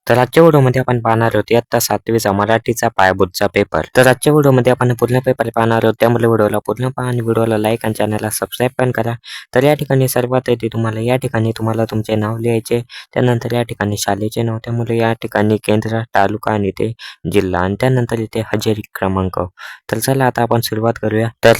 तर आजच्या व्हिडिओमध्ये आपण पाहणार आहोत इयत्ता 7वीचा मराठीचा पायाभूतचा पेपर. तर आजच्या व्हिडिओमध्ये आपण पूर्ण पेपर पाहणार आहोत, त्यामुळे व्हिडिओला पूर्ण पहा आणि व्हिडिओला लाईक आणि चॅनलला सबस्क्राईब पण करा. तर या ठिकाणी सर्वात आधी तुम्हाला तुमचे नाव लिहायचे, त्यानंतर या ठिकाणी शाळेचे नाव, त्यामुळे या ठिकाणी केंद्र, तालुका आणि ते जिल्हा आणि त्यानंतर इथे हजेरी क्रमांक. तर चला आता आपण सुरुवात करूया. तर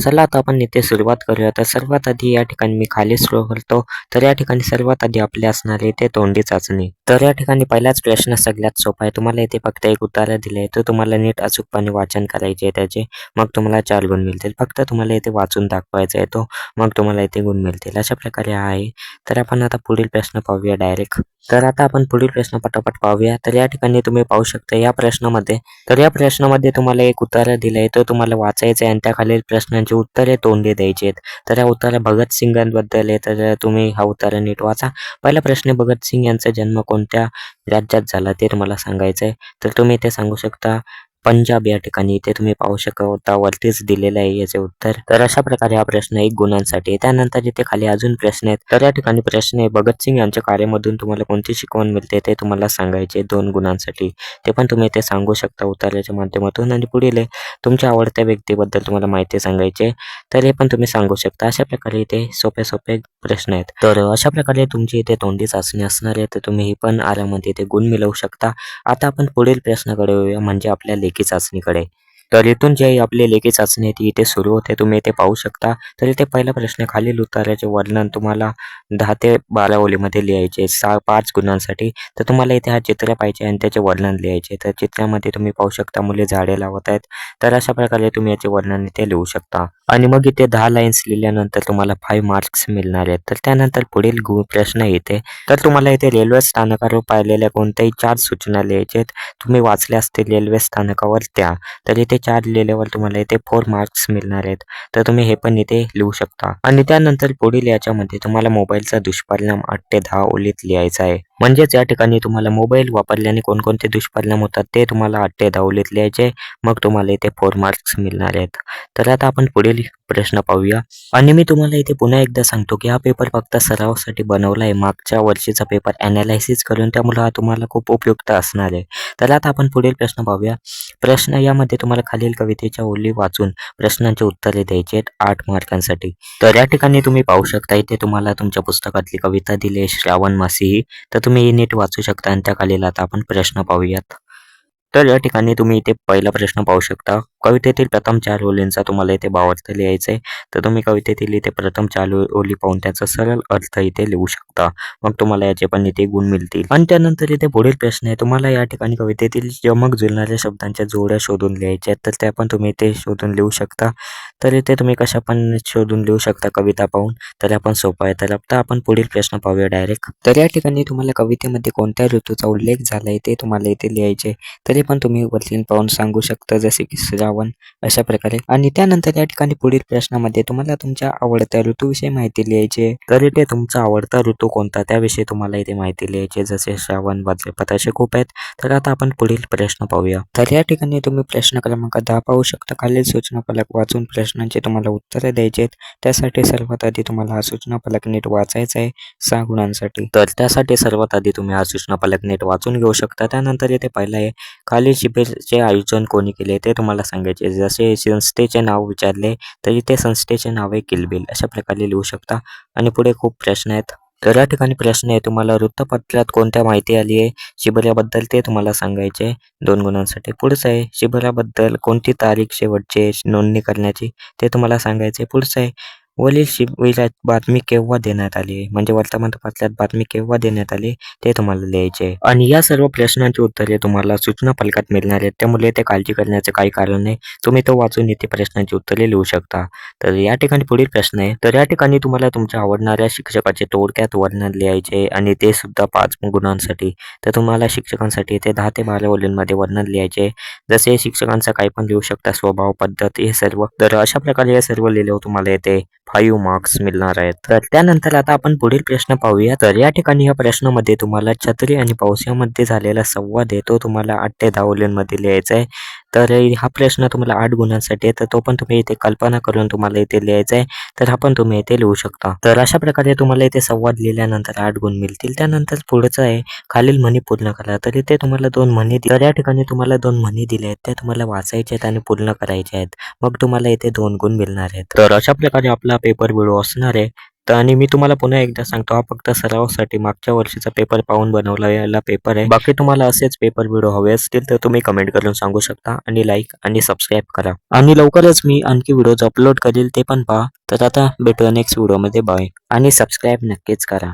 सर्वात आधी या ठिकाणी मी खाली स्क्रोल करतो. तर या ठिकाणी सर्वात आधी आपले असणारे इथे तोंडी चाचणी. तर या ठिकाणी पहिलाच प्रश्न सगळ्यात सोपा आहे. तुम्हाला इथे फक्त एक उत्तर दिले तर तुम्हाला नीट अचूकपणे वाचन करायचे आहे त्याचे, मग तुम्हाला 4 गुण मिळतील. फक्त तुम्हाला इथे वाचून दाखवायचा आहे तो, मग तुम्हाला इथे गुण मिळतील. अशा प्रकारे आहे. तर आपण आता पुढील प्रश्न पाहूया डायरेक्ट. तर आता आपण पुढील प्रश्न पटापट पाहूया. तर या ठिकाणी तुम्ही पाहू शकता या प्रश्नामध्ये तुम्हाला एक उत्तर दिलं आहे, तर तुम्हाला वाचायचं आहे आणि त्या खालील प्रश्नांची उत्तरे तोंडी द्यायची आहेत. तर या उत्तर भगतसिंगांबद्दल आहे, तर तुम्ही हा उत्तर नीट वाचा. पहिला प्रश्न, भगतसिंग यांचा जन्म कोणत्या राज्यात झाला ते तुम्हाला सांगायचं आहे. तर तुम्ही इथे सांगू शकता पंजाब या ठिकाणी. इथे तुम्ही पाहू शकता वरतीच दिलेलं आहे याचे उत्तर. तर अशा प्रकारे हा प्रश्न 1 गुणांसाठी आहे. त्यानंतर इथे खाली अजून प्रश्न आहेत. तर या ठिकाणी प्रश्न आहे, भगतसिंग यांच्या कार्यामधून तुम्हाला कोणती शिकवण मिळते ते तुम्हाला सांगायचे 2 गुणांसाठी. ते पण तुम्ही इथे सांगू शकता उत्तराच्या माध्यमातून. आणि पुढील आहे, तुमच्या आवडत्या व्यक्तीबद्दल तुम्हाला माहिती सांगायची, तर हे पण तुम्ही सांगू शकता. अशा प्रकारे इथे सोपे सोपे प्रश्न आहेत. तर अशा प्रकारे तुमची इथे तोंडी चाचणी असणार आहे, तर तुम्ही ही पण आरामात इथे गुण मिळवू शकता. आता आपण पुढील प्रश्नाकडे येऊया, म्हणजे आपल्या लेखी चाचणीकडे. तर इथून जी आपली लेखी चाचणी आहे ती इथे सुरू होते, तुम्ही इथे पाहू शकता. तर इथे पहिला प्रश्न, खालील उत्तराचे वर्णन तुम्हाला 10 ते 12 ओळीमध्ये लिहायचे 5 गुणांसाठी. तर तुम्हाला इथे हा चित्र पाहिजे आणि त्याचे वर्णन लिहायचे. तर चित्रामध्ये तुम्ही पाहू शकता मुले झाडे लावत आहेत. तर अशा प्रकारे तुम्ही याचे वर्णन इथे लिहू शकता. आणि मग इथे 10 लाईन्स लिहिल्यानंतर तुम्हाला 5 मार्क्स मिळणार आहेत. तर त्यानंतर पुढील प्रश्न येते. तर तुम्हाला इथे रेल्वे स्थानकावर पाहिलेल्या कोणत्याही 4 सूचना लिहायच्या आहेत. तुम्ही वाचल्या असतील रेल्वे स्थानकावर त्या. तर इथे 4 लिहिल्यावर तुम्हाला इथे 4 मार्क्स मिळणार आहेत. तर तुम्ही हे पण इथे लिहू शकता. आणि त्यानंतर पुढील याच्यामध्ये तुम्हाला मोबाईलचा दुष्परिणाम 8 ते 10 ओळीत लिहायचा आहे. म्हणजेच या ठिकाणी तुम्हाला मोबाईल वापरल्याने कोणकोणते दुष्परिणाम होतात ते तुम्हाला 8 ते 10 ओळीत लिहायचे. मग तुम्हाला इथे 4 मार्क्स मिळणार आहेत. तर आता आपण पुढील प्रश्न पाहूया. आणि मी तुम्हाला इथे पुन्हा एकदा सांगतो की हा पेपर फक्त सरावासाठी बनवला आहे, मागच्या वर्षीचा पेपर ॲनालायसिस करून, त्यामुळे हा तुम्हाला खूप उपयुक्त असणार आहे. तर आता आपण पुढील प्रश्न पाहूया. प्रश्न यामध्ये तुम्हाला खालील कवितेच्या ओळी वाचून प्रश्नांची उत्तरे द्यायची आहेत 8 मार्कांसाठी. तर या ठिकाणी तुम्ही पाहू शकता इथे तुम्हाला तुमच्या पुस्तकातली कविता दिली आहे श्रावण मासी ही. तर तुम्ही ही नीट वाचू शकता आणि त्या खालील आता आपण प्रश्न पाहूयात. तर या ठिकाणी तुम्ही इथे पहिला प्रश्न पाहू शकता. कवितेतील प्रथम 4 ओळींचा तुम्हाला इथे भावार्थ लिहायचा आहे. तर तुम्ही कवितेतील इथे प्रथम 4 ओळी पाहून त्याचा सरळ अर्थ इथे लिहू शकता. मग तुम्हाला याचे पण इथे गुण मिळतील. आणि त्यानंतर इथे पुढील प्रश्न आहे, तुम्हाला या ठिकाणी कवितेतील यमक जुळणाऱ्या शब्दांच्या जोड्या शोधून लिहायच्या आहेत. तर त्या पण तुम्ही इथे शोधून लिहू शकता. तर इथे तुम्ही कशा पण शोधून लिहू शकता कविता पाहून. तर आपण सोपं आहे. तर आता आपण पुढील प्रश्न पाहूया डायरेक्ट. तर या ठिकाणी तुम्हाला कवितेमध्ये कोणत्या ऋतूचा उल्लेख झालाय ते तुम्हाला इथे लिहायचे. तरी पण तुम्ही वरती पाहून सांगू शकता, जसे की श्रावण, अशा प्रकारे. आणि त्यानंतर या ठिकाणी पुढील प्रश्नामध्ये तुम्हाला तुमच्या आवडत्या ऋतूविषयी माहिती लिहायची आहे. तर इथे तुमचा आवडता ऋतू कोणता त्याविषयी तुम्हाला इथे माहिती लिहायची, जसे श्रावण, भाद्रपद असे खूप आहेत. तर आता आपण पुढील प्रश्न पाहूया. तर या ठिकाणी तुम्ही प्रश्न क्रमांक 10 पाहू शकता. खालील सूचना फलक वाचून प्रश्नांची तुम्हाला उत्तरे द्यायची आहेत. त्यासाठी सर्वात आधी तुम्हाला हा सूचना फलक नीट वाचायचा आहे 6 गुणांसाठी. तर त्यासाठी सर्वात आधी तुम्ही हा सूचना फलक नीट वाचून घेऊ शकता. त्यानंतर इथे पहिला आहे, खालील शिबिरचे आयोजन कोणी केले ते तुम्हाला सांगायचे. जसे संस्थेचे नाव विचारले तर इथे संस्थेचे नाव आहे किलबिल, अशा प्रकारे लिहू शकता. आणि पुढे खूप प्रश्न आहेत. तर या ठिकाणी प्रश्न आहे, तुम्हाला वृत्तपत्रात कोणत्या माहिती आली आहे शिबिराबद्दल ते तुम्हाला सांगायचे 2 गुणांसाठी. पुढचं आहे, शिबिराबद्दल कोणती तारीख शेवटची नोंदणी करण्याची ते तुम्हाला सांगायचे. पुढचं आहे, वरील शिबिरात बातमी केव्हा देण्यात आली, म्हणजे वर्तमानपत्रात बातमी केव्हा देण्यात आली ते तुम्हाला लिहायचे. आणि या सर्व प्रश्नांची उत्तरे तुम्हाला सूचना फलकात मिळणार आहेत, त्यामुळे ते काळजी करण्याचं काही कारण नाही. तुम्ही तो वाचून इथे प्रश्नांची उत्तरे लिहू शकता. तर या ठिकाणी पुढील प्रश्न आहे, तर या ठिकाणी तुम्हाला तुमच्या आवडणाऱ्या शिक्षकाचे थोडक्यात वर्णन लिहायचे आणि ते सुद्धा 5 गुणांसाठी. तर तुम्हाला शिक्षकांसाठी ते 10 ते 12 ओळींमध्ये वर्णन लिहायचे, जसे शिक्षकांचा काही पण लिहू शकता, स्वभाव, पद्धत, हे सर्व. तर अशा प्रकारे हे सर्व लिहिल्यावर तुम्हाला येते 5 मार्क्स मिळणार आहेत. तर त्यानंतर आता आपण पुढील प्रश्न पाहूया. तर या ठिकाणी या प्रश्नामध्ये तुम्हाला छत्री आणि पाऊस यामध्ये झालेला संवाद आहे तो तुम्हाला 8 ते 10 ओळींमध्ये लिहायचा आहे. तर हा प्रश्न तुम्हाला 8 गुणांसाठी आहे, तर तो पण तुम्ही इथे कल्पना करून तुम्हाला इथे लिहायचा आहे. तर हा पण तुम्ही इथे लिहू शकता. तर अशा प्रकारे तुम्हाला इथे संवाद लिहिल्यानंतर 8 गुण मिळतील. त्यानंतर पुढचं आहे खालील म्हणी पूर्ण करा. तर इथे तुम्हाला 2 म्हणी तर या ठिकाणी तुम्हाला 2 म्हणी दिल्या आहेत. त्या तुम्हाला वाचायच्या आहेत आणि पूर्ण करायच्या आहेत. मग तुम्हाला इथे 2 गुण मिळणार आहेत. तर अशा प्रकारे आपला पेपर व्हिडिओ असणार आहे. तर आणि मी तुम्हाला पुन्हा एकदा सांगतो, हा फक्त सरावासाठी मागच्या वर्षीचा पेपर पाहून बनवलेला पेपर आहे. बाकी तुम्हाला असेच पेपर व्हिडिओ हवे असतील तर तुम्ही कमेंट करून सांगू शकता आणि लाईक आणि सबस्क्राईब करा. आणि लवकरच मी आणखी व्हिडिओज अपलोड करेल, ते पण पहा. तर आता भेटूया नेक्स्ट व्हिडिओमध्ये. बाय आणि सबस्क्राईब नक्कीच करा.